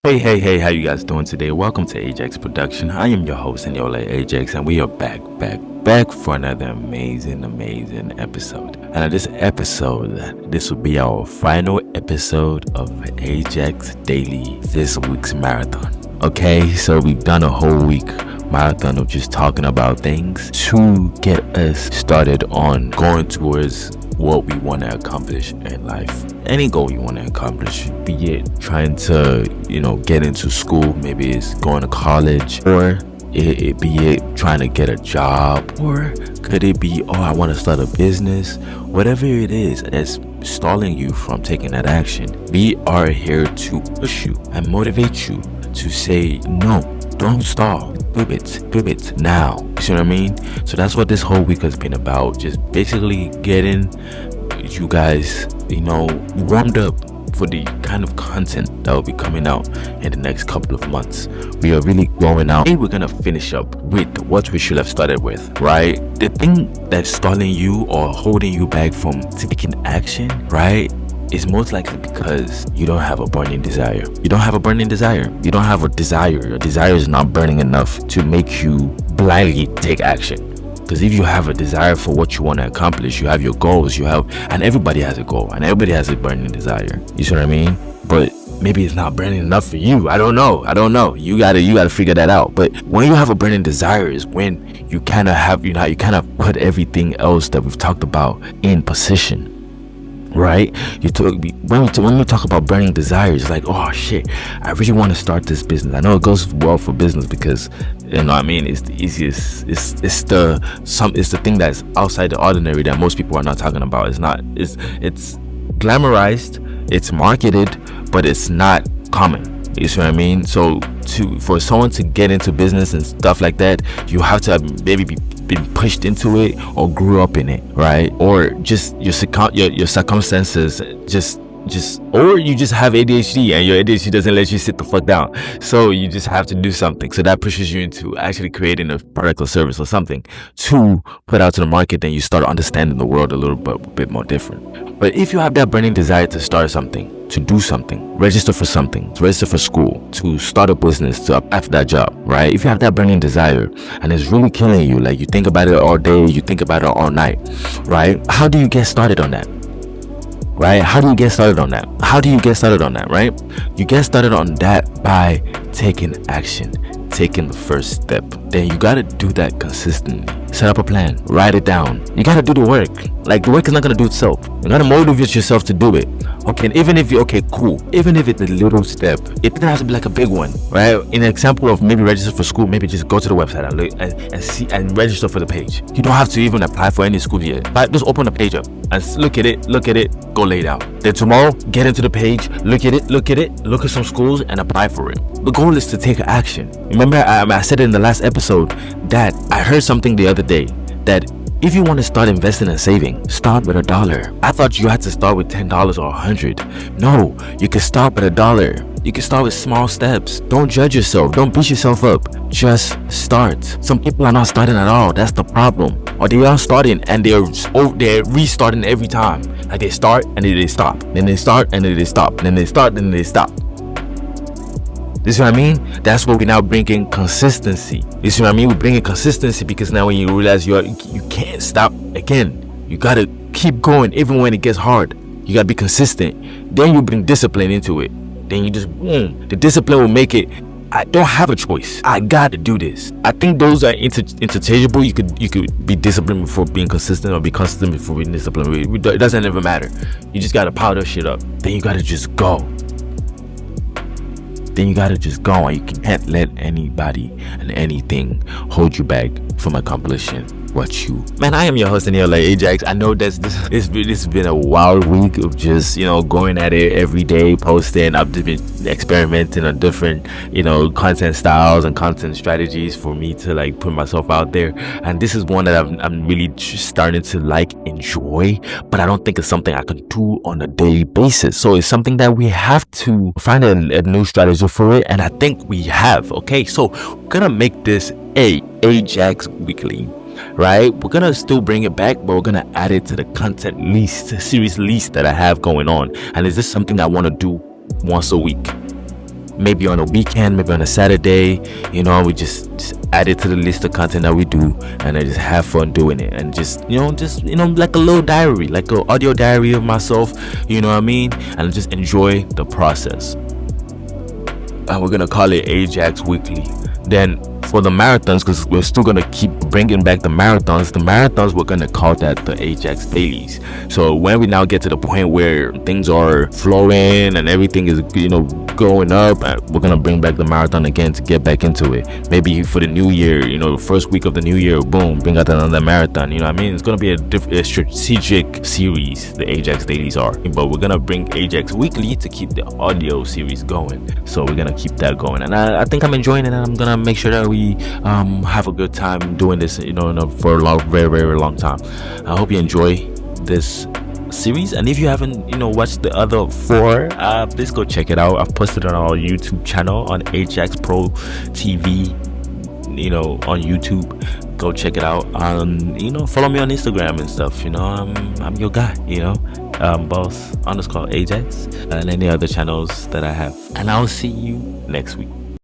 Hey, how you guys doing today? Welcome to Ajaxx Production. I am your host, Senor Ajaxx, and we are back for another amazing episode. And this episode, this will be our final episode of Ajaxx Daily, this week's marathon. Okay, so we've done a whole week marathon of just talking about things to get us started on going towards what we want to accomplish in life. Any goal you want to accomplish, be it trying to get into school, maybe it's going to college, or it be it trying to get a job, or could it be I want to start a business. Whatever it is that's stalling you from taking that action, we are here to push you and motivate you to say no, don't stall, do it now. You see what I mean? So that's what this whole week has been about, just basically getting you guys warmed up for the kind of content that will be coming out in the next couple of months. We are really going out, and we're gonna finish up with what we should have started with, right? The thing that's stalling you or holding you back from taking action, right, is most likely because you don't have a burning desire. You don't have a burning desire. You don't have a desire. Your desire is not burning enough to make you blindly take action. Because if you have a desire for what you want to accomplish, you have your goals, and everybody has a goal, and everybody has a burning desire. You see what I mean? But maybe it's not burning enough for you. I don't know. You gotta figure that out. But when you have a burning desire is when you kind of put everything else that we've talked about in position. Right? When we talk about burning desires, it's like, oh shit, I really want to start this business. I know it goes well for business because it's the easiest. It's the thing that's outside the ordinary that most people are not talking about. It's glamorized, it's marketed, but it's not common. You see what I mean? So for someone to get into business and stuff like that, you have to maybe been pushed into it or grew up in it, right? Or just your circumstances or you just have ADHD and your ADHD doesn't let you sit the fuck down, so you just have to do something. So that pushes you into actually creating a product or service or something to put out to the market. Then you start understanding the world a bit more different. But if you have that burning desire to start something, to do something, register for something, to register for school, to start a business, to apply for that job, right? If you have that burning desire and it's really killing you, like you think about it all day, you think about it all night, right? How do you get started on that? Right? How do you get started on that? Right? You get started on that by taking action, taking the first step. Then you gotta do that consistently. Set up a plan, write it down. You gotta do the work. Like, the work is not gonna do itself. You gotta motivate yourself to do it. Okay, and even if it's a little step, it doesn't have to be like a big one, right? In an example of maybe register for school, maybe just go to the website and look and see and register for the page. You don't have to even apply for any school yet. But just open the page up and look at it, go lay it out. Then tomorrow, get into the page, look at some schools and apply for it. The goal is to take action. Remember, I said it in the last episode that I heard something the other day that if you want to start investing and saving, start with $1. I thought you had to start with $10 or $100. No, you can start with $1. You can start with small steps. Don't judge yourself. Don't beat yourself up. Just start. Some people are not starting at all. That's the problem. Or they are starting and they're restarting every time. Like they start and then they stop. Then they start and then they stop. Then they start and then they stop. You see what I mean? That's what we now bring in consistency. You see what I mean? We bring in consistency because now when you realize you can't stop again, you gotta keep going even when it gets hard. You gotta be consistent. Then you bring discipline into it. Then you just boom. The discipline will make it. I don't have a choice. I gotta do this. I think those are interchangeable. You could be disciplined before being consistent, or be consistent before being disciplined. It doesn't ever matter. You just gotta pile that shit up. Then you gotta just go. And you can't let anybody and anything hold you back from accomplishing what you. Man, I am your host, Senor Ajaxx. I know this has been a wild week of just going at it every day, posting. I've just been experimenting on different content styles and content strategies for me to like put myself out there. And this is one that I'm really just starting to enjoy, but I don't think it's something I can do on a daily basis. So it's something that we have to find a new strategy for it, and I think we have. Okay, so we're gonna make this a Ajaxx Weekly. Right, we're gonna still bring it back, but we're gonna add it to the content series list that I have going on. And is this something I want to do once a week? maybe on a weekend, maybe on a Saturday. We just add it to the list of content that we do, and I just have fun doing it, and just like a little diary, like an audio diary of myself. You know what I mean? And just enjoy the process. And we're gonna call it Ajaxx Weekly. Then for the marathons, because we're still gonna keep bringing back the marathons, we're gonna call that the Ajaxx Dailies. So when we now get to the point where things are flowing and everything is going up, we're gonna bring back the marathon again to get back into it. Maybe for the new year, the first week of the new year, boom, bring out another marathon. It's gonna be a strategic series, the Ajaxx Dailies are, but we're gonna bring Ajaxx Weekly to keep the audio series going. So we're gonna keep that going, and I think I'm enjoying it, and I'm gonna make sure that we have a good time doing this for a very, very long time. I hope you enjoy this series, and if you haven't watched the other 4, please go check it out. I've posted on our YouTube channel on Ajaxx Pro TV, on YouTube. Go check it out. Follow me on Instagram and stuff. I'm your guy. Boss _ Ajaxx and any other channels that I have, and I'll see you next week.